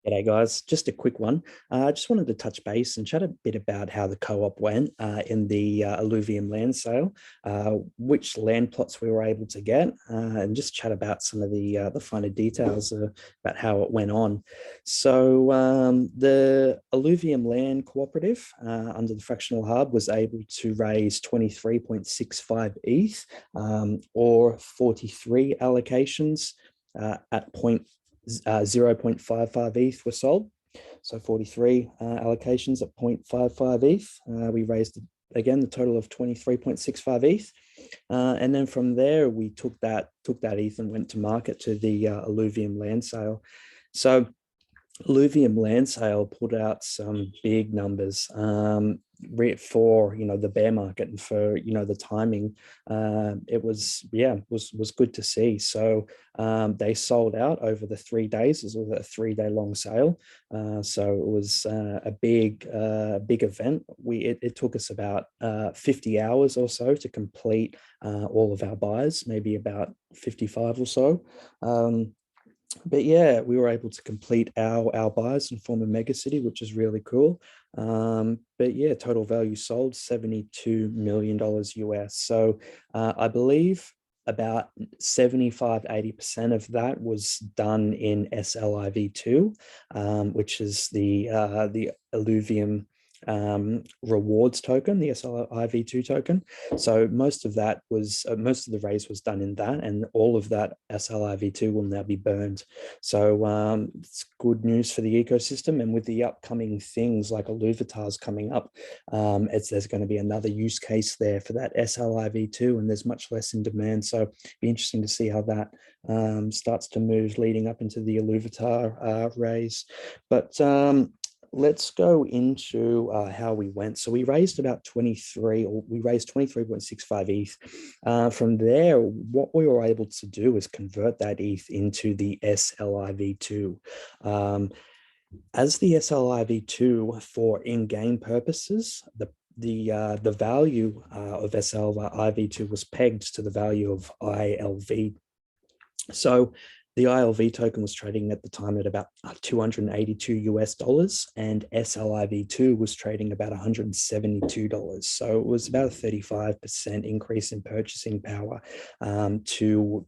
G'day guys, just a quick one. I just wanted to touch base and chat a bit about how the co-op went in the Illuvium land sale, which land plots we were able to get, and just chat about some of the finer details about how it went on. So the Illuvium Land Cooperative under the Fractional Hub was able to raise 23.65 ETH or 43 allocations at 0.55 ETH were sold. So 43 allocations at 0.55 ETH. We raised, again, the total of 23.65 ETH. And then from there, we took that ETH and went to market to the Illuvium land sale. So Illuvium land sale put out some big numbers for the bear market and for the timing. It was good to see. So they sold out over the 3 days. It was a 3-day long sale. So it was a big event. It took us about 50 hours or so to complete all of our buys, maybe about 55 or so. But yeah, we were able to complete our buys and form a mega city, which is really cool. But yeah, total value sold $72 million US. So I believe about 75–80% of that was done in SLIV2, which is the Illuvium rewards token, the SLIV2 token. So most of that was most of the raise was done in that, and all of that SLIV2 will now be burned. So it's good news for the ecosystem, and with the upcoming things like a Louvitars coming up, there's going to be another use case there for that SLIV2, and there's much less in demand. So it'll be interesting to see how that starts to move leading up into the Louvitar raise. But let's go into how we went. So we raised about 23.65 ETH. From there, what we were able to do is convert that ETH into the SLIV2. As the SLIV2 for in-game purposes, the value of SLIV2 was pegged to the value of ILV. So the ILV token was trading at the time at about $282 US, and SLIV2 was trading about $172. So it was about a 35% increase in purchasing power to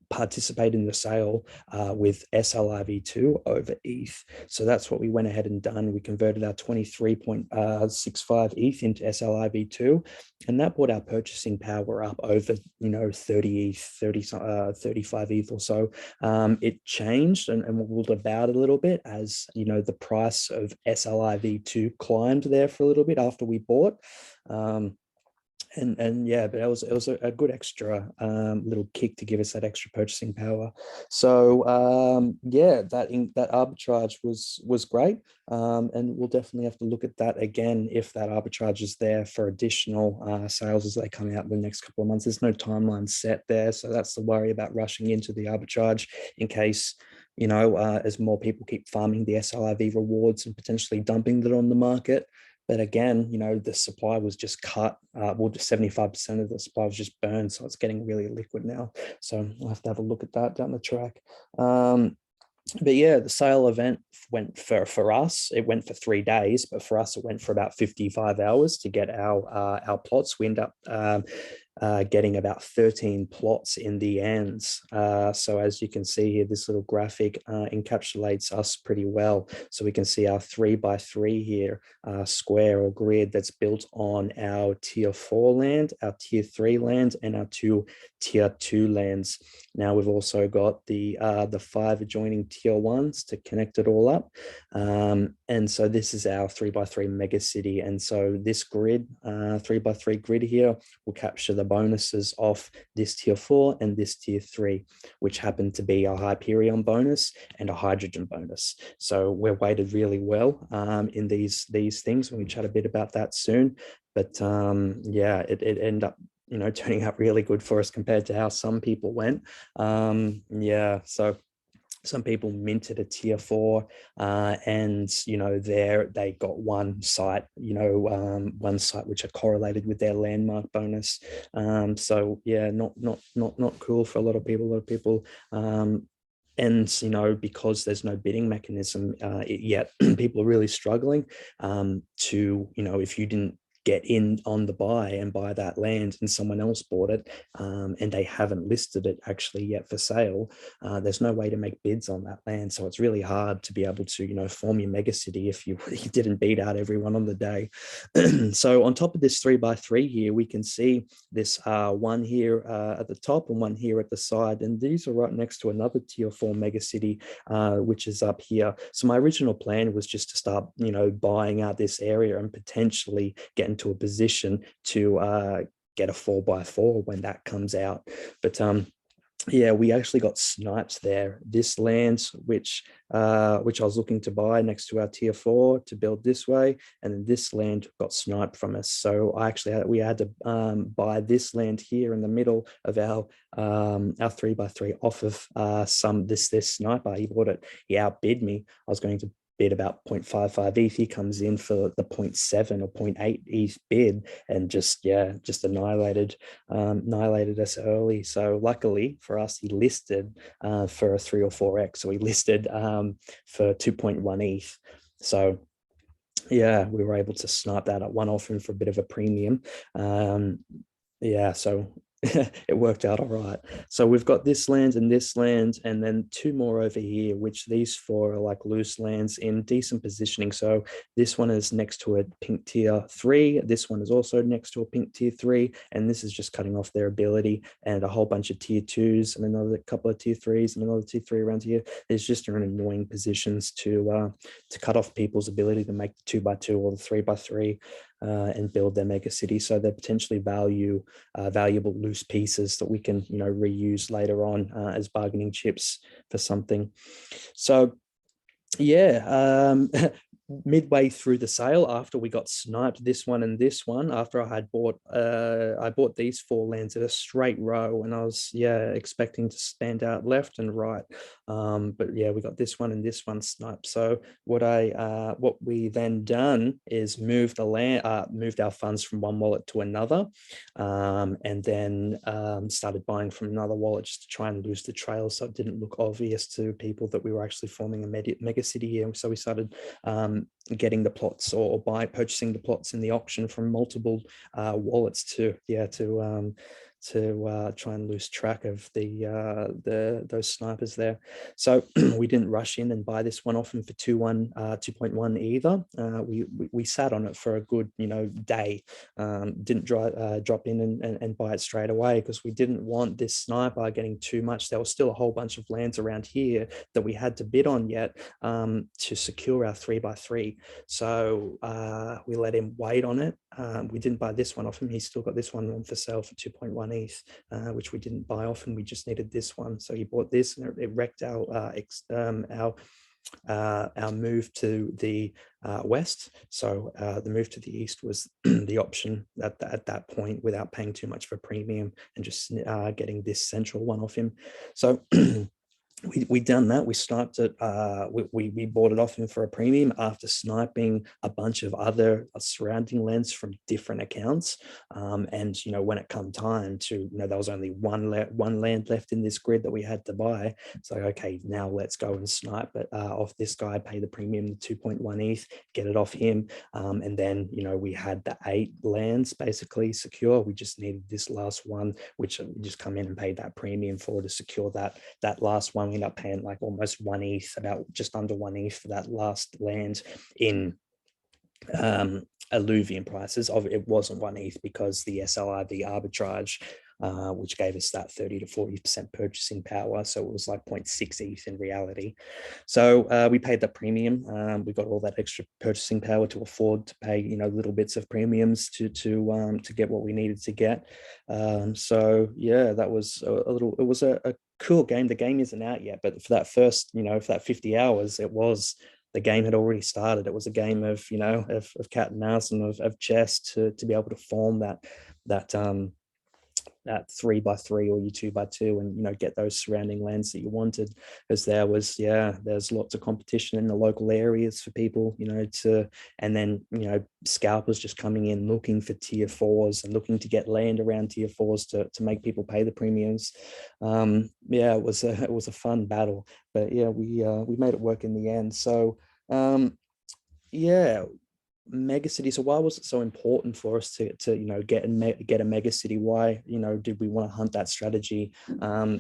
participate in the sale with SLIV2 over ETH. So that's what we went ahead and done. We converted our 23.65 ETH into SLIV2, and that brought our purchasing power up over 30 ETH, 35 ETH or so. It changed and wobbled about a little bit as the price of SLIV2 climbed there for a little bit after we bought. And yeah, but it was a good extra little kick to give us that extra purchasing power. So yeah, that arbitrage was great, and we'll definitely have to look at that again if that arbitrage is there for additional sales as they come out in the next couple of months. There's no timeline set there, so that's the worry about rushing into the arbitrage in case as more people keep farming the SLIV rewards and potentially dumping that on the market. But again, the supply was just cut. Well, just 75% of the supply was just burned. So it's getting really liquid now. So I'll have to have a look at that down the track. But yeah, the sale event went for us. It went for 3 days, but for us, it went for about 55 hours to get our plots. We end up getting about 13 plots in the end. So as you can see here, this little graphic encapsulates us pretty well. So we can see our 3x3 here, square or grid that's built on our tier 4 land, our tier 3 land, and our 2 tier 2 lands. Now we've also got the 5 adjoining tier 1s to connect it all up. And so this is our 3x3 mega city. And so this grid, 3x3 grid here, will capture the bonuses off this tier 4 and this tier 3, which happen to be a Hyperion bonus and a hydrogen bonus. So we're weighted really well in these things. We'll chat a bit about that soon. But yeah, it ended up turning out really good for us compared to how some people went. Yeah, so some people minted a tier 4 and they got one site which are correlated with their landmark bonus. So yeah, not cool for a lot of people. and because there's no bidding mechanism yet, people are really struggling to, if you didn't get in on the buy and buy that land and someone else bought it, and they haven't listed it actually yet for sale, there's no way to make bids on that land. So it's really hard to be able to form your megacity if you didn't beat out everyone on the day. So on top of this 3x3 here, we can see this one here at the top and one here at the side, and these are right next to another tier 4 megacity, which is up here. So my original plan was just to start buying out this area and potentially get into a position to get a 4x4 when that comes out. But yeah, we actually got sniped there. This land, which I was looking to buy next to our tier 4 to build this way, and then this land got sniped from us. So we had to buy this land here in the middle of our 3x3 off of this sniper. He bought it. He outbid me. I was going to bid about 0.55 ETH. He comes in for the 0.7 or 0.8 ETH bid and just annihilated us early. So luckily for us, he listed for a 3 or 4x. So he listed for 2.1 ETH. So yeah, we were able to snipe that at one off him for a bit of a premium. Yeah, so it worked out all right. So we've got this land and then two more over here, which these four are like loose lands in decent positioning. So this one is next to a pink tier 3. This one is also next to a pink tier 3. And this is just cutting off their ability, and a whole bunch of tier 2s and another couple of tier 3s and another tier 3 around here. There's just in annoying positions to cut off people's ability to make the 2x2 or the 3x3. And build their mega city. So they're potentially valuable loose pieces that we can reuse later on as bargaining chips for something. So yeah, midway through the sale, after we got sniped this one and this one, after I bought these 4 lands in a straight row, and I was expecting to stand out left and right, but yeah, we got this one and this one sniped. So what we then done is moved our funds from one wallet to another, and then started buying from another wallet just to try and lose the trail, so it didn't look obvious to people that we were actually forming a mega city here. So we started getting the plots or purchasing the plots in the auction from multiple wallets to try and lose track of those snipers there. So we didn't rush in and buy this one off them for 2.1 either. We sat on it for a good day. Didn't drop in and buy it straight away because we didn't want this sniper getting too much. There was still a whole bunch of lands around here that we had to bid on yet to secure our 3x3. So we let him wait on it. We didn't buy this one off him. He's still got this one on for sale for 2.1 ETH, which we didn't buy off, and we just needed this one. So he bought this, and it wrecked our move to the west. So the move to the east was the option at that point, without paying too much for premium and just getting this central one off him. So we done that. We sniped it. We bought it off him for a premium after sniping a bunch of other surrounding lands from different accounts. And when it come time to, there was only one land left in this grid that we had to buy. So okay, now let's go and snipe it off this guy, pay the premium, the 2.1 ETH, get it off him. And then we had the 8 lands basically secure. We just needed this last one, which we just come in and paid that premium for to secure that last one. We ended up paying like almost 1 ETH, about just under 1 ETH for that last land in Illuvium prices. It wasn't 1 ETH because the SLR, arbitrage, which gave us that 30 to 40% purchasing power. So it was like 0.6 ETH in reality. So we paid the premium. We got all that extra purchasing power to afford to pay, little bits of premiums to get what we needed to get. So yeah, that was it was a cool game. The game isn't out yet, but for that first, for that 50 hours, the game had already started. It was a game of, of cat and mouse and of chess to be able to form that that 3x3 or your 2x2, and, you know, get those surrounding lands that you wanted, because there's lots of competition in the local areas for people, you know, and then, you know, scalpers just coming in looking for tier 4s and looking to get land around tier 4s to make people pay the premiums. Yeah, it was a fun battle, but yeah, we made it work in the end. So yeah, megacity. So why was it so important for us to you know, get a megacity? Why, you know, did we want to hunt that strategy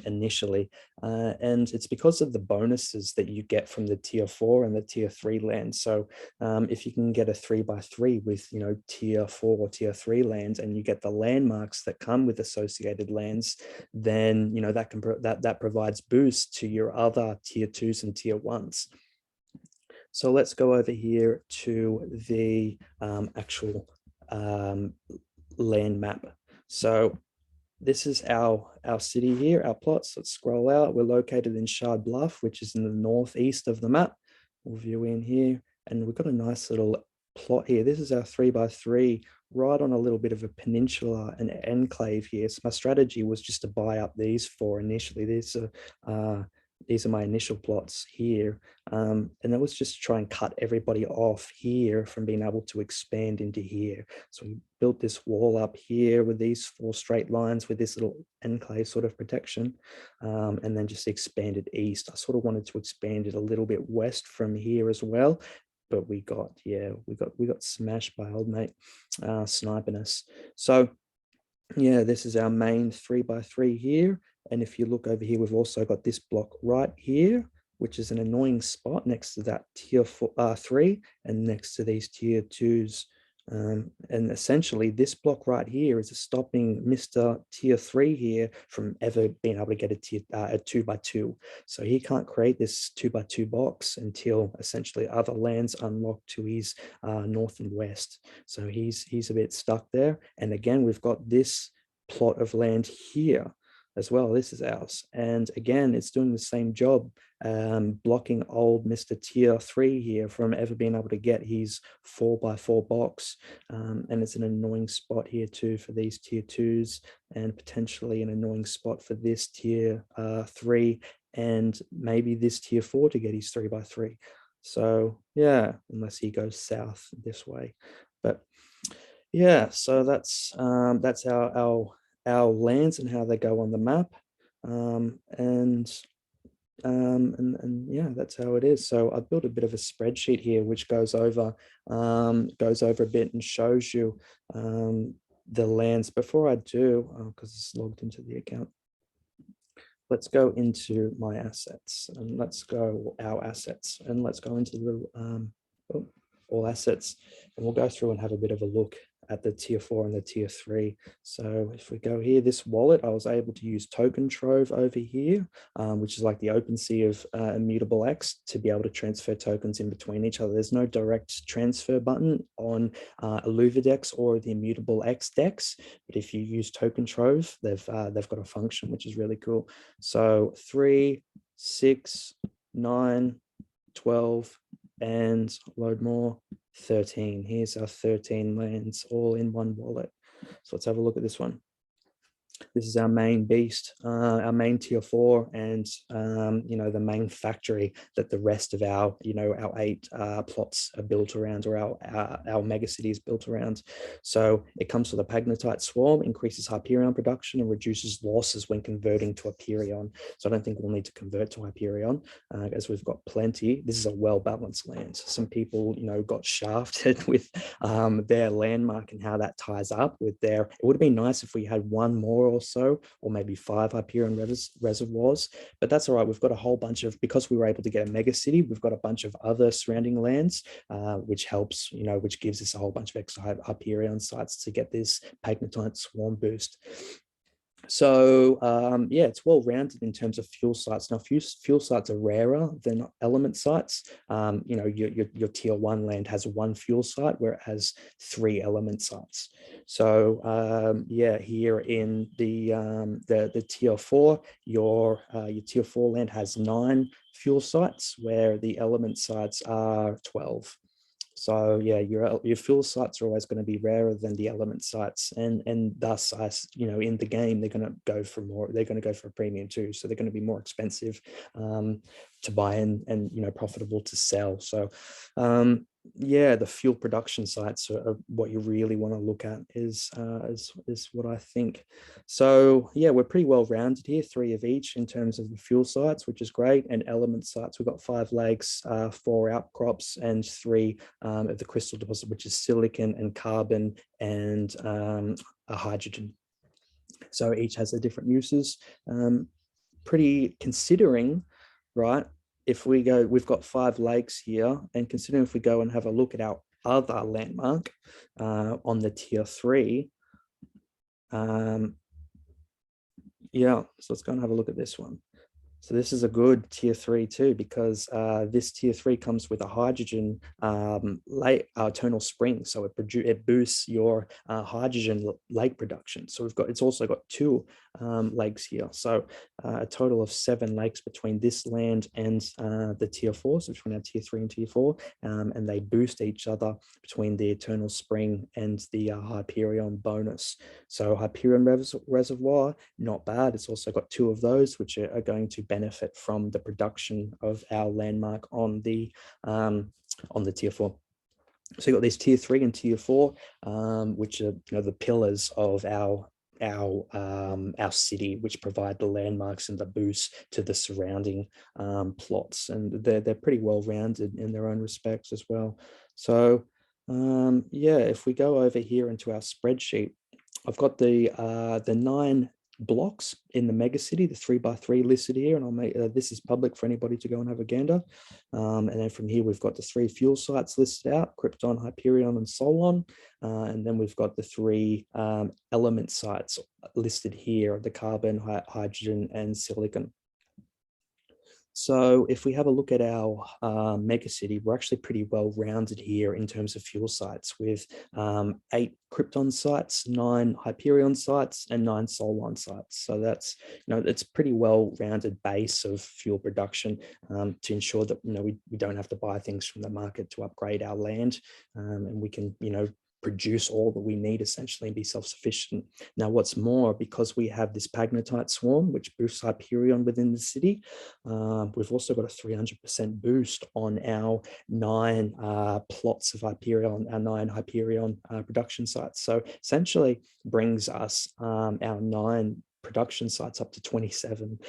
initially? And it's because of the bonuses that you get from the tier 4 and the tier 3 land. So if you can get a 3x3 with, you know, tier 4 or tier 3 lands, and you get the landmarks that come with associated lands, then, you know, that provides boost to your other tier 2s and tier 1s. So let's go over here to the actual land map. So this is our city here, our plots. Let's scroll out. We're located in Shard Bluff, which is in the northeast of the map. We'll view in here, and we've got a nice little plot here. This is our 3x3 right on a little bit of a peninsula, an enclave here. So my strategy was just to buy up these 4 initially. These are my initial plots here. And that was just to try and cut everybody off here from being able to expand into here. So we built this wall up here with these 4 straight lines with this little enclave sort of protection, and then just expanded east. I sort of wanted to expand it a little bit west from here as well, but we got smashed by old mate sniping us. So yeah, this is our main 3x3 here. And if you look over here, we've also got this block right here, which is an annoying spot next to that tier 3 and next to these tier 2s. And essentially this block right here is stopping Mr. tier 3 here from ever being able to get a 2x2. So he can't create this 2x2 box until essentially other lands unlock to his north and west. So he's a bit stuck there. And again, we've got this plot of land here as well. This is ours. And again, it's doing the same job, blocking old Mr. Tier 3 here from ever being able to get his 4x4 box. And it's an annoying spot here too for these tier 2s, and potentially an annoying spot for this tier 3 and maybe this tier 4 to get his 3x3. So yeah, unless he goes south this way. But yeah, so that's our lands and how they go on the map, and yeah, that's how it is. So I've built a bit of a spreadsheet here which goes over a bit and shows you the lands. Before I do, because it's logged into the account, let's go into my assets, and let's go our assets, and let's go into the all assets, and we'll go through and have a bit of a look at the tier 4 and the tier 3. So if we go here, this wallet, I was able to use Tokentrove over here, which is like the OpenSea of Immutable X, to be able to transfer tokens in between each other. There's no direct transfer button on Louvitars or the Immutable X DEX, but if you use Tokentrove, they've got a function which is really cool. So 3, 6, 9, 12, and load more, 13. Here's our 13 lands all in one wallet. So let's have a look at this one. This is our main beast, our main tier 4, and you know, the main factory that the rest of our, you know, our 8 plots are built around, or our mega city is built around. So it comes with a Pagnotite swarm, increases Hyperion production and reduces losses when converting to Hyperion. So I don't think we'll need to convert to Hyperion, as we've got plenty. This is a well-balanced land. Some people, you know, got shafted with their landmark and how that ties up with their. It would have been nice if we had one more or so, or maybe 5 Hyperion reservoirs, but that's all right. We've got a whole bunch of, because we were able to get a mega city, we've got a bunch of other surrounding lands, which helps, you know, which gives us a whole bunch of extra Hyperion sites to get this Pagnotite swarm boost. So yeah, it's well rounded in terms of fuel sites. Now, fuel sites are rarer than element sites. You know, your tier 1 land has 1 fuel site, where it has 3 element sites. So yeah, here in the tier 4, your tier 4 land has 9 fuel sites, where the element sites are 12. So yeah, your fuel sites are always going to be rarer than the element sites, and thus, in the game, they're going to go for more. They're going to go for a premium too. So they're going to be more expensive to buy and profitable to sell. So yeah, the fuel production sites are what you really want to look at is what I think. So yeah, we're pretty well rounded here, 3 of each in terms of the fuel sites, which is great, and element sites. We've got 5 lakes, 4 outcrops, and 3 of the crystal deposit, which is silicon and carbon and a hydrogen. So each has their different uses. Pretty considering, right? If we go, we've got 5 lakes here, and considering if we go and have a look at our other landmark on the tier 3, yeah, so let's go and have a look at this one. So this is a good tier 3 too, because this tier 3 comes with a hydrogen eternal spring. So it boosts your hydrogen lake production. So it's also got 2 lakes here. So a total of 7 lakes between this land and the tier 4, so between our tier 3 and tier 4, and they boost each other between the eternal spring and the Hyperion bonus. So Hyperion reservoir, not bad. It's also got 2 of those, which are going to benefit from the production of our landmark on the tier 4. So you got these tier 3 and tier 4, which are the pillars of our city, which provide the landmarks and the boost to the surrounding plots, and they're pretty well rounded in their own respects as well. So yeah, if we go over here into our spreadsheet, I've got the 9 blocks in the megacity, the 3x3 listed here, and I'll make this is public for anybody to go and have a gander. And then from here, we've got the 3 fuel sites listed out: Krypton, Hyperion, and Solon. And then we've got the 3 element sites listed here: the carbon, hydrogen, and silicon. So if we have a look at our megacity, we're actually pretty well rounded here in terms of fuel sites, with 8 Krypton sites, 9 Hyperion sites, and 9 Solon sites. So that's, it's pretty well rounded base of fuel production to ensure that, we don't have to buy things from the market to upgrade our land, and we can, produce all that we need essentially and be self-sufficient. Now, what's more, because we have this pagnotite swarm, which boosts Hyperion within the city, we've also got a 300% boost on our 9 plots of Hyperion, our 9 Hyperion production sites. So essentially brings us our 9 production sites up to 27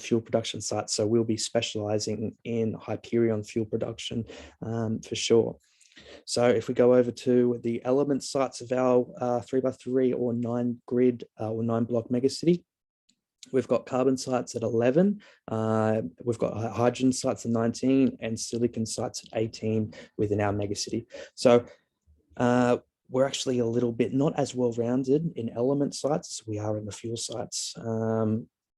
fuel production sites. So we'll be specializing in Hyperion fuel production for sure. So if we go over to the element sites of our 3x3 or 9 grid or 9 block megacity, we've got carbon sites at 11, we've got hydrogen sites at 19, and silicon sites at 18 within our megacity. So we're actually a little bit not as well rounded in element sites as we are in the fuel sites.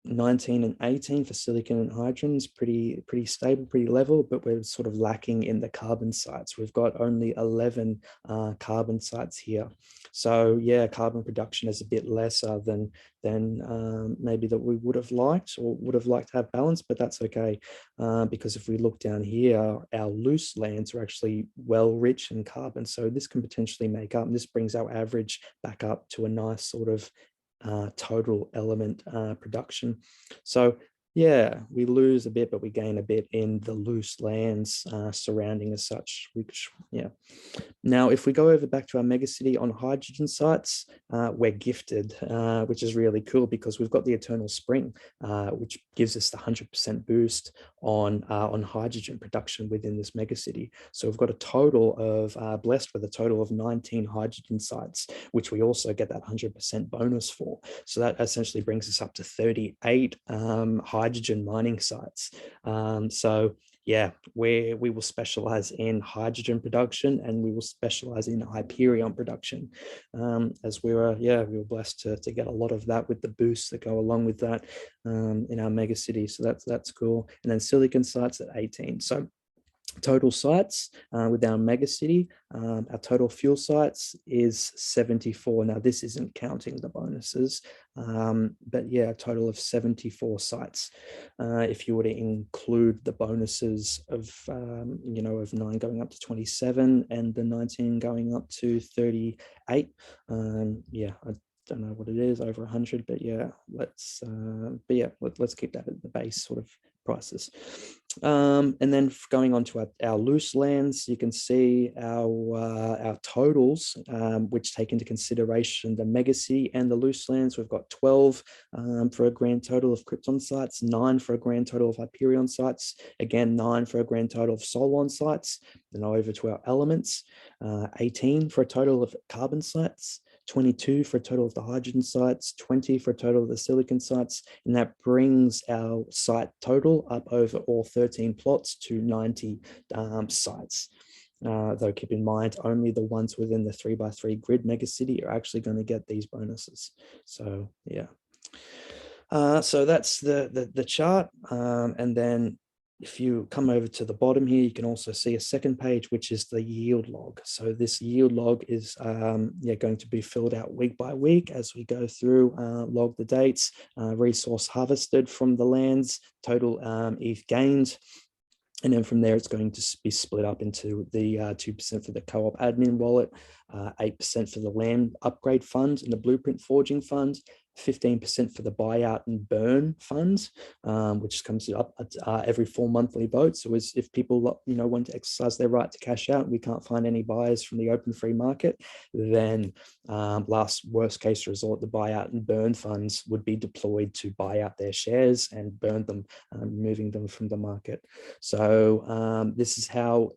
19 and 18 for silicon and hydrogen is pretty stable, pretty level, but we're sort of lacking in the carbon sites. We've got only 11 carbon sites here. So yeah, carbon production is a bit lesser than maybe that we would have liked or would have liked to have balance, but that's okay, because if we look down here, our loose lands are actually well rich in carbon. So this can potentially make up, and this brings our average back up to a nice sort of total element production. So yeah, we lose a bit, but we gain a bit in the loose lands surrounding as such, which, yeah. Now, if we go over back to our megacity on hydrogen sites, we're gifted, which is really cool because we've got the eternal spring, which gives us the 100% boost on hydrogen production within this megacity. So we've got a total of, blessed with a total of 19 hydrogen sites, which we also get that 100% bonus for. So that essentially brings us up to 38 hydrogen mining sites. So yeah, we will specialize in hydrogen production, and we will specialize in Hyperion production, as we were blessed to get a lot of that with the boosts that go along with that in our megacity. So that's cool. And then silicon sites at 18. So total sites with our megacity. Our total fuel sites is 74. Now, this isn't counting the bonuses, but yeah, a total of 74 sites. If you were to include the bonuses of, of 9 going up to 27 and the 19 going up to 38, yeah, I don't know what it is, over 100, but yeah, let's keep that at the base sort of prices. And then going on to our loose lands, you can see our totals, which take into consideration the megacity and the loose lands. We've got 12 for a grand total of Krypton sites, 9 for a grand total of Hyperion sites, again 9 for a grand total of Solon sites. Then over to our elements, 18 for a total of carbon sites, 22 for a total of the hydrogen sites, 20 for a total of the silicon sites, and that brings our site total up over all 13 plots to 90 sites. Though keep in mind, only the ones within the 3x3 grid megacity are actually going to get these bonuses. So yeah. So that's the chart, and then if you come over to the bottom here, you can also see a second page, which is the yield log. So this yield log is going to be filled out week by week as we go through, log the dates, resource harvested from the lands, total ETH gained. And then from there, it's going to be split up into the 2% for the co-op admin wallet, 8% for the land upgrade fund and the blueprint forging fund, 15% for the buyout and burn funds, which comes up every 4 monthly votes. So if people want to exercise their right to cash out, we can't find any buyers from the open free market, then worst case resort, the buyout and burn funds would be deployed to buy out their shares and burn them, removing them from the market. So this is how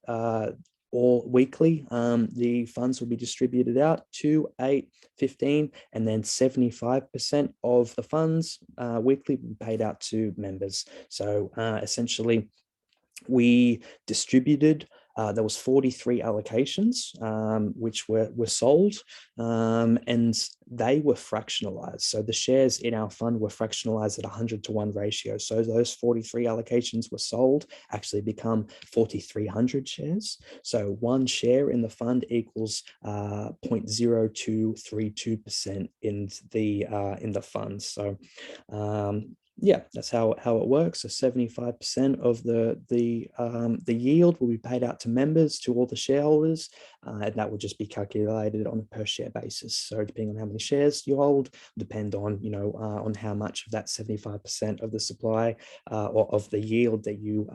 or weekly, the funds will be distributed out 2, 8, 15, and then 75% of the funds weekly will be paid out to members. So essentially, we distributed, there was 43 allocations, which were sold, and they were fractionalized. So the shares in our fund were fractionalized at 100-to-1 ratio. So those 43 allocations were sold, actually become 4,300 shares. So one share in the fund equals 0.0232% in the fund. So yeah, that's how it works. So 75% of the yield will be paid out to members, to all the shareholders, and that will just be calculated on a per share basis. So depending on how many shares you hold, depend on on how much of that 75% of the supply or of the yield that you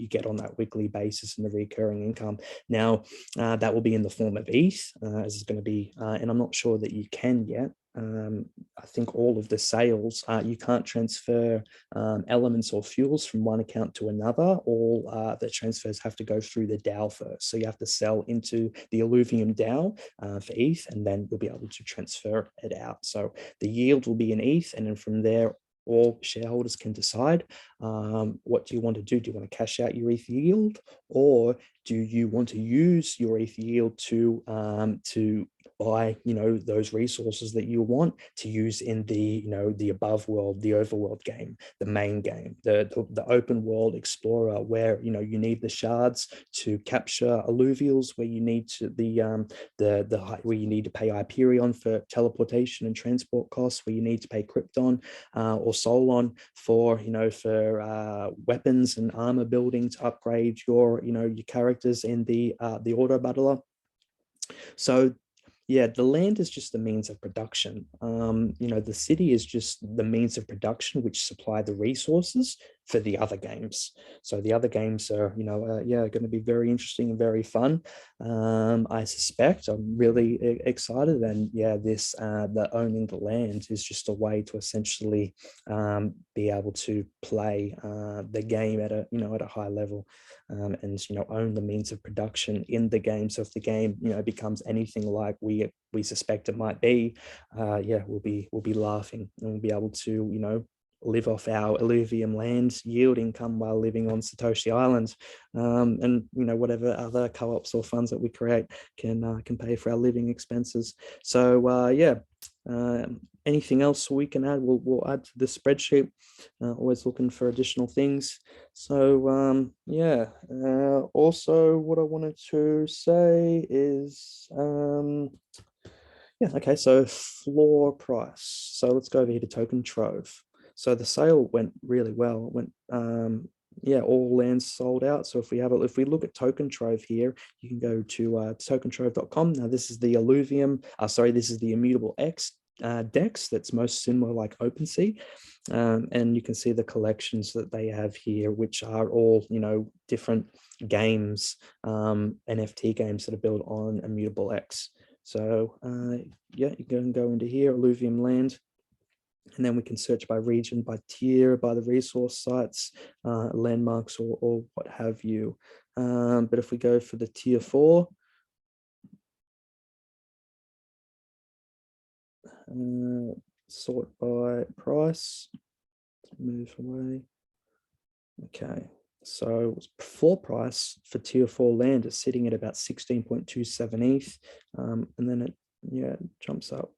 get on that weekly basis and the recurring income. Now that will be in the form of ETH, as it's going to be, and I'm not sure that you can yet. I think all of the sales, you can't transfer elements or fuels from one account to another. All the transfers have to go through the DAO first. So you have to sell into the Illuvium DAO for ETH, and then you'll be able to transfer it out. So the yield will be in ETH, and then from there, all shareholders can decide, what do you want to do? Do you want to cash out your ETH yield, or do you want to use your ETH yield to buy those resources that you want to use in the the above world, the overworld game, the main game, the open world explorer, where you need the shards to capture alluvials, where you need to where you need to pay Hyperion for teleportation and transport costs, where you need to pay Krypton or Solon for weapons and armor building to upgrade your your characters in the auto battler. So yeah, the land is just the means of production. The city is just the means of production which supply the resources for the other games. So the other games are, going to be very interesting and very fun. I suspect. I'm really excited, and yeah, the owning the land is just a way to essentially be able to play the game at a high level. And own the means of production in the game. So if the game becomes anything like we suspect it might be, we'll be laughing, and we'll be able to live off our Illuvium Land yield income while living on Satoshi Island, and whatever other co-ops or funds that we create can pay for our living expenses. So anything else we can add, we'll add to the spreadsheet. Always looking for additional things. So Also, what I wanted to say is, yeah, okay, so floor price. So let's go over here to Tokentrove. So the sale went really well. It went, yeah, all lands sold out. So if we look at Tokentrove here, you can go to tokentrove.com. Now this is the Illuvium, this is the Immutable X DEX that's most similar like OpenSea. And you can see the collections that they have here, which are all, different games, NFT games that are built on Immutable X. So yeah, you can go into here, Illuvium Land, and then we can search by region, by tier, by the resource sites, landmarks, or what have you. But if we go for the tier 4, sort by price, move away. Okay, so floor price for tier 4 land is sitting at about 16.27 ETH, and then it jumps up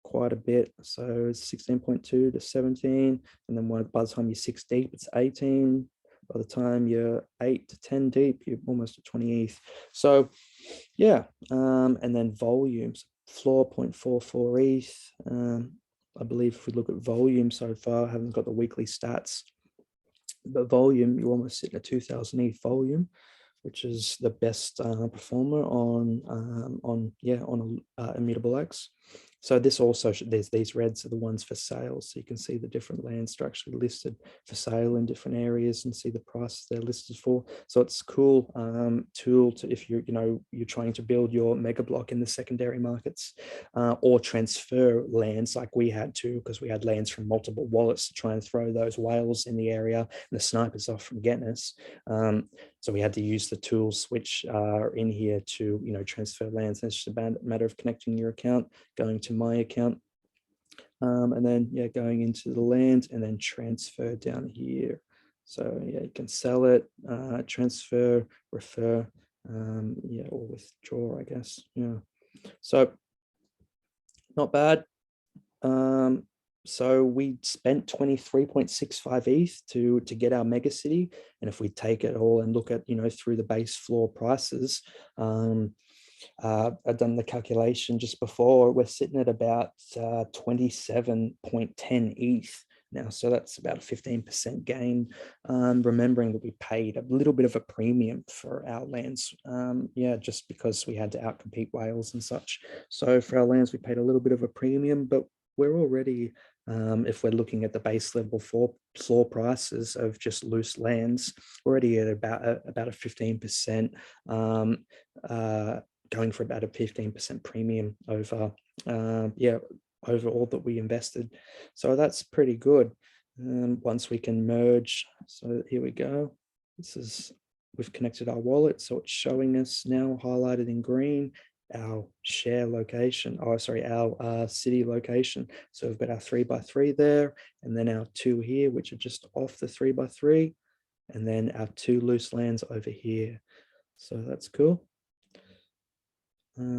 quite a bit. So it's 16.2 to 17, and then by the time you're 6 deep, it's 18. By the time you're 8 to 10 deep, you're almost at 20 ETH. So yeah, and then volumes, floor 0.44 ETH. I believe if we look at volume so far, I haven't got the weekly stats, but volume, you're almost sitting at 2000 ETH volume, which is the best performer on Immutable X. So this also, there's these reds are the ones for sale. So you can see the different lands are actually listed for sale in different areas and see the prices they're listed for. So it's a cool tool to, if you're trying to build your mega block in the secondary markets, or transfer lands like we had to, because we had lands from multiple wallets to try and throw those whales in the area and the snipers off from getting us. So we had to use the tools which are in here to, transfer lands. And it's just a matter of connecting your account, going to my account, and then going into the land and then transfer down here. So you can sell it, transfer, refer, or withdraw, I guess. So not bad. So we spent 23.65 ETH to get our mega city, and if we take it all and look at through the base floor prices, I've done the calculation just before, we're sitting at about 27.10 ETH now, so that's about a 15% gain, remembering that we paid a little bit of a premium for our lands, just because we had to outcompete whales and such. So for our lands we paid a little bit of a premium, but we're already, if we're looking at the base level floor prices of just loose lands, we're already at about a 15%, going for about a 15% premium over, over all that we invested. So that's pretty good. Once we can merge, so here we go. We've connected our wallet, so it's showing us now highlighted in green our share location, our city location. So we've got our 3x3 there, and then our 2 here, which are just off the 3x3, and then our 2 loose lands over here. So that's cool.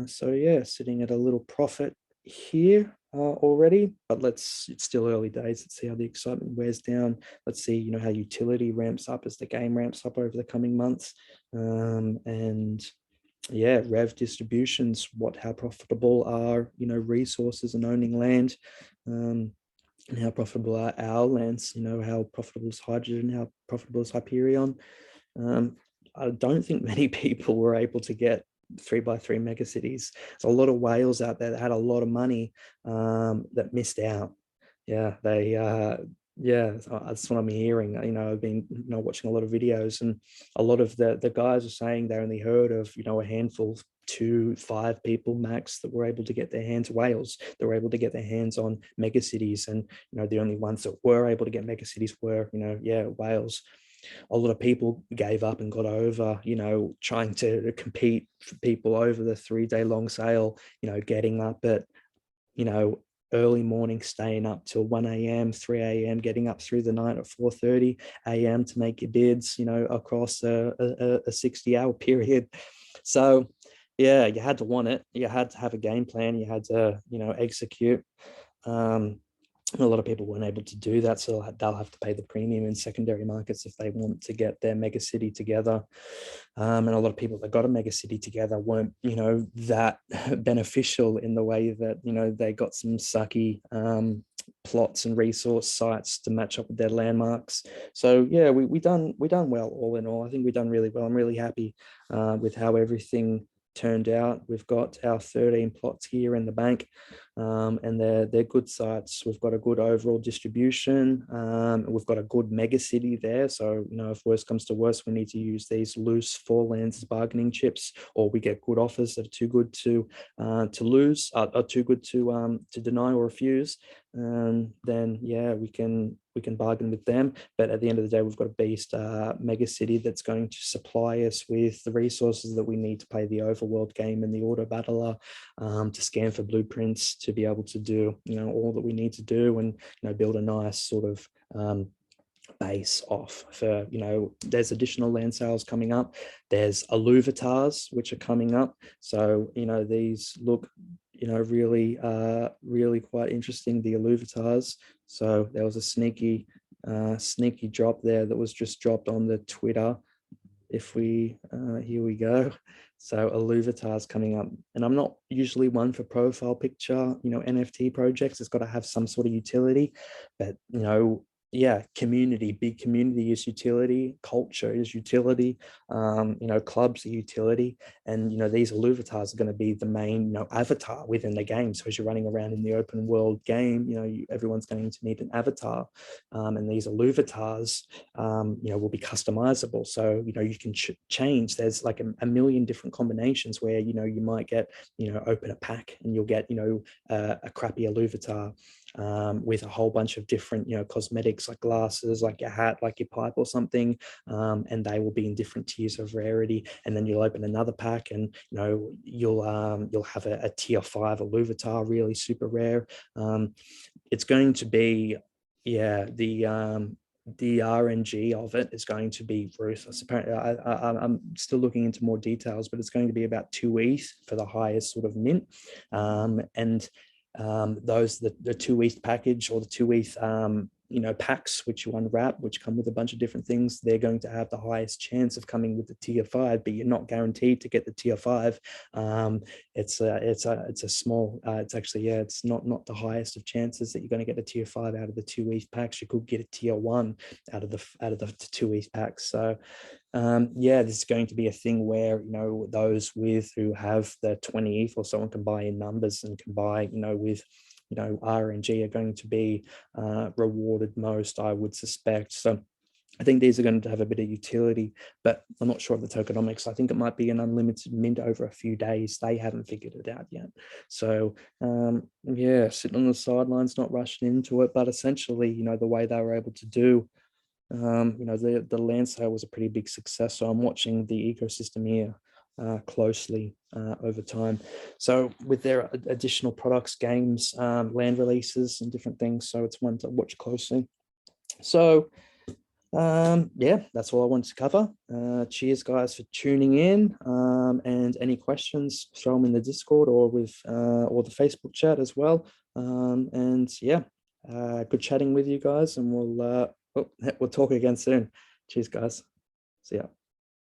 So yeah, sitting at a little profit here already, but it's still early days. Let's see how the excitement wears down. Let's see, how utility ramps up as the game ramps up over the coming months, and yeah, rev distributions, how profitable are resources and owning land, and how profitable are our lands, how profitable is hydrogen, how profitable is Hyperion. I don't think many people were able to get 3x3 mega cities. There's a lot of whales out there that had a lot of money that missed out. That's what I'm hearing. I've been watching a lot of videos, and a lot of the guys are saying they only heard of a handful, 2, 5 people max that were able to get their hands, whales, they were able to get their hands on mega cities, and the only ones that were able to get mega cities were whales. A lot of people gave up and got over, trying to compete for people over the 3-day long sale, getting up at, early morning, staying up till 1 a.m., 3 a.m., getting up through the night at 4:30 a.m. to make your bids, across a 60-hour period. So yeah, you had to want it. You had to have a game plan. You had to, execute. A lot of people weren't able to do that, so they'll have to pay the premium in secondary markets if they want to get their mega city together. And a lot of people that got a mega city together weren't, that beneficial in the way that, they got some sucky plots and resource sites to match up with their landmarks. So yeah, we done well all in all. I think we've done really well. I'm really happy with how everything turned out. We've got our 13 plots here in the bank, and they're good sites. We've got a good overall distribution. We've got a good mega city there. So, if worse comes to worse, we need to use these loose 4 lands as bargaining chips, or we get good offers that are too good to lose, are too good to deny or refuse. Then yeah, we can bargain with them. But at the end of the day, we've got a beast mega city that's going to supply us with the resources that we need to play the overworld game and the auto battler, to scan for blueprints, to be able to do all that we need to do, and build a nice sort of base off for, there's additional land sales coming up. There's Louvitars which are coming up. So these look really quite interesting, the Louvitars. So there was a sneaky drop there that was just dropped on the Twitter. If we here we go. So Louvitars coming up, and I'm not usually one for profile picture NFT projects. It's got to have some sort of utility, but yeah, big community is utility, culture is utility, clubs are utility, and these Louvitars are going to be the main avatar within the game. So as you're running around in the open world game, everyone's going to need an avatar, and these Louvitars will be customizable. So you can change. There's like a million different combinations where you might get open a pack and you'll get a crappy Louvitar with a whole bunch of different cosmetics, like glasses, like your hat, like your pipe or something, and they will be in different tiers of rarity. And then you'll open another pack and you'll have a tier 5 Louvitar, really super rare. It's going to be, yeah, the RNG of it is going to be ruthless. Apparently, I'm still looking into more details, but it's going to be about 2 ETH for the highest sort of mint, and those the 2 ETH package, or the 2 ETH packs which you unwrap, which come with a bunch of different things, they're going to have the highest chance of coming with the tier 5, but you're not guaranteed to get the tier 5. It's a small, it's actually, yeah, it's not the highest of chances that you're going to get a tier 5 out of the 2 ETH packs. You could get a tier 1 out of the 2 ETH packs. So yeah, this is going to be a thing where those who have the 20 ETH or someone can buy in numbers and can buy with RNG are going to be rewarded most, I would suspect. So I think these are going to have a bit of utility, but I'm not sure of the tokenomics. I think it might be an unlimited mint over a few days. They haven't figured it out yet. So yeah, sitting on the sidelines, not rushing into it, but essentially, the way they were able to do, the land sale was a pretty big success. So I'm watching the ecosystem here closely over time. So with their additional products, games, land releases and different things. So it's one to watch closely. So yeah, that's all I wanted to cover. Cheers guys for tuning in, and any questions, throw them in the Discord or with or the Facebook chat as well. And yeah, good chatting with you guys, and we'll talk again soon. Cheers guys. See ya.